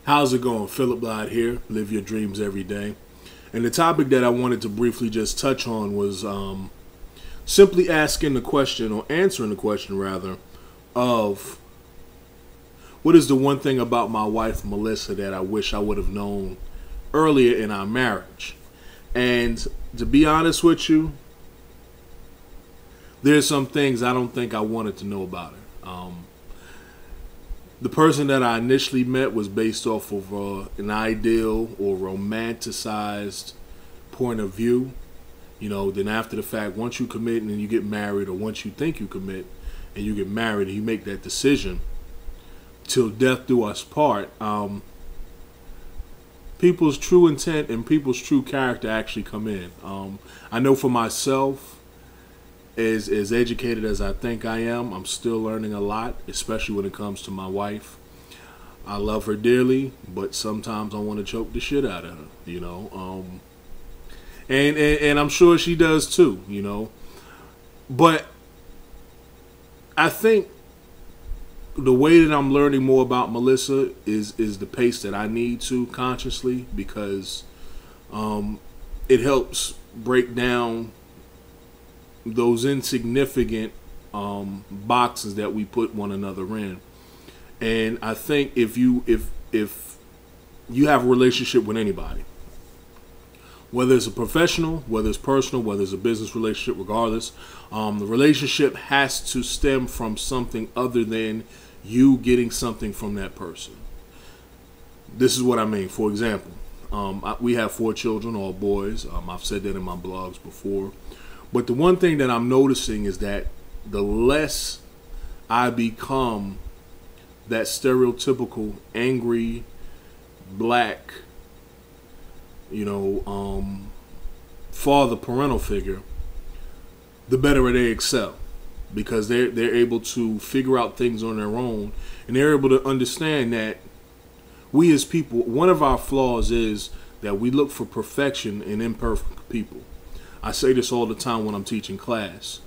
How's it going? Philip Blyde here. Live your dreams every day. And the topic that I wanted to briefly just touch on was simply asking the question, or answering the question rather, of what is the one thing about my wife, Melissa, that I wish I would have known earlier in our marriage. And to be honest with you, there's some things I don't think I wanted to know about her. The person that I initially met was based off of an ideal or romanticized point of view. You know, then after the fact, once you commit and then you get married, or once you think you commit and you get married and you make that decision, till death do us part, people's true intent and people's true character actually come in. I know for myself, as educated as I think I am, I'm still learning a lot, especially when it comes to my wife. I love her dearly, but sometimes I want to choke the shit out of her, you know. And I'm sure she does too, you know. But I think the way that I'm learning more about Melissa is the pace that I need to consciously, because it helps break down those insignificant boxes that we put one another in. And I think if you have a relationship with anybody, whether it's a professional, whether it's personal, whether it's a business relationship, regardless, the relationship has to stem from something other than you getting something from that person. This is what I mean. For example, we have 4 children, all boys. I've said that in my blogs before. But the one thing that I'm noticing is that the less I become that stereotypical angry black, father, parental figure, the better they excel, because they're able to figure out things on their own, and they're able to understand that we as people, one of our flaws is that we look for perfection in imperfect people. I say this all the time when I'm teaching class.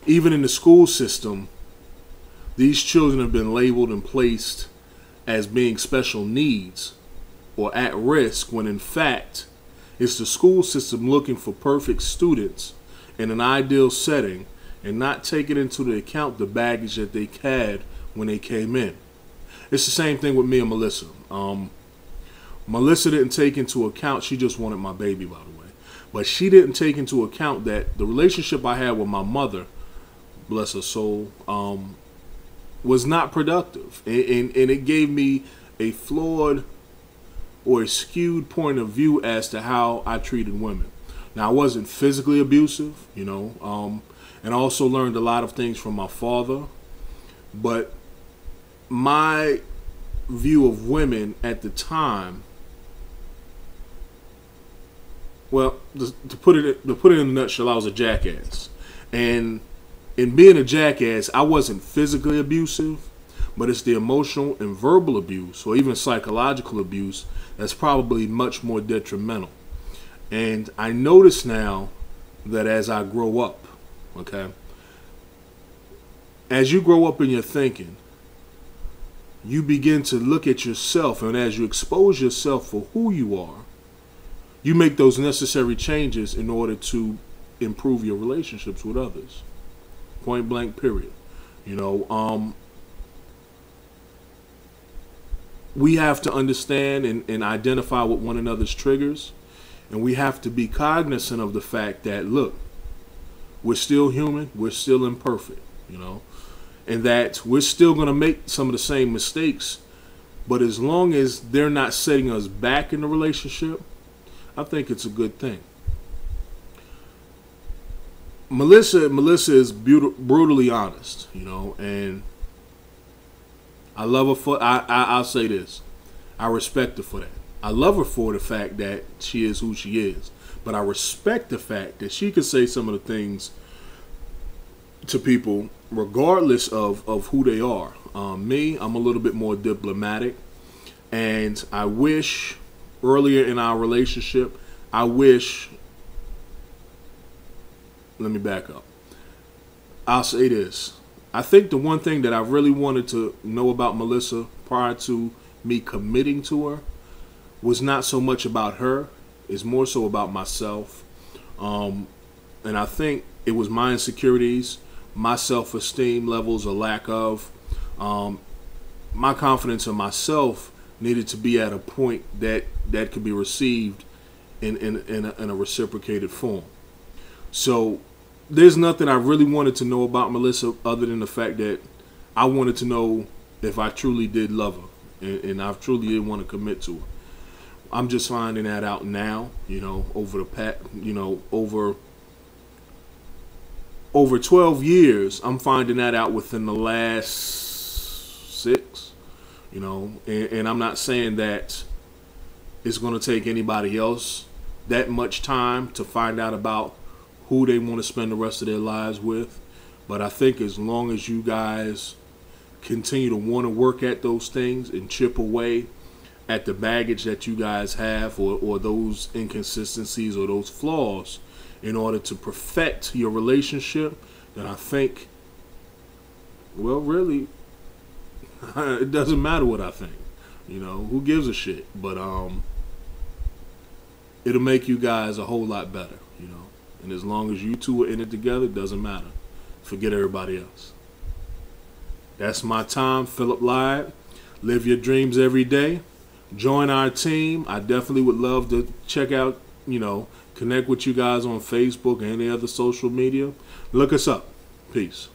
Even in the school system, these children have been labeled and placed as being special needs or at risk, when in fact it's the school system looking for perfect students in an ideal setting and not taking into the account the baggage that they had when they came in. It's the same thing with me and Melissa. Melissa didn't take into account, she just wanted my baby, by the way. But she didn't take into account that the relationship I had with my mother, bless her soul, was not productive. And it gave me a flawed or a skewed point of view as to how I treated women. Now, I wasn't physically abusive, and I also learned a lot of things from my father. But my view of women at the time, well, to put it in a nutshell, I was a jackass. And in being a jackass, I wasn't physically abusive, but it's the emotional and verbal abuse, or even psychological abuse, that's probably much more detrimental. And I notice now that as I grow up, as you grow up in your thinking, you begin to look at yourself, and as you expose yourself for who you are, you make those necessary changes in order to improve your relationships with others. Point blank, period. We have to understand and identify what one another's triggers, and we have to be cognizant of the fact that, look, we're still human, we're still imperfect, and that we're still going to make some of the same mistakes, but as long as they're not setting us back in the relationship, I think it's a good thing. Melissa is brutally honest, and I love her for, I'll say this, I respect her for that. I love her for the fact that she is who she is, but I respect the fact that she can say some of the things to people regardless of who they are. Me, I'm a little bit more diplomatic, and I wish earlier in our relationship, let me back up. I'll say this. I think the one thing that I really wanted to know about Melissa prior to me committing to her was not so much about her. It's more so about myself. And I think it was my insecurities, my self-esteem levels, or lack of. My confidence in myself needed to be at a point that could be received in a reciprocated form. So there's nothing I really wanted to know about Melissa other than the fact that I wanted to know if I truly did love her, and I truly did want to commit to her. I'm just finding that out now, over 12 years. I'm finding that out within the last 6, and I'm not saying that it's going to take anybody else that much time to find out about who they want to spend the rest of their lives with. But I think as long as you guys continue to want to work at those things and chip away at the baggage that you guys have, or those inconsistencies or those flaws, in order to perfect your relationship, then I think, well, really, it doesn't matter what I think. Who gives a shit? But it'll make you guys a whole lot better, And as long as you two are in it together, it doesn't matter. Forget everybody else. That's my time. Philip Lied. Live your dreams every day. Join our team. I definitely would love to check out, connect with you guys on Facebook and any other social media. Look us up. Peace.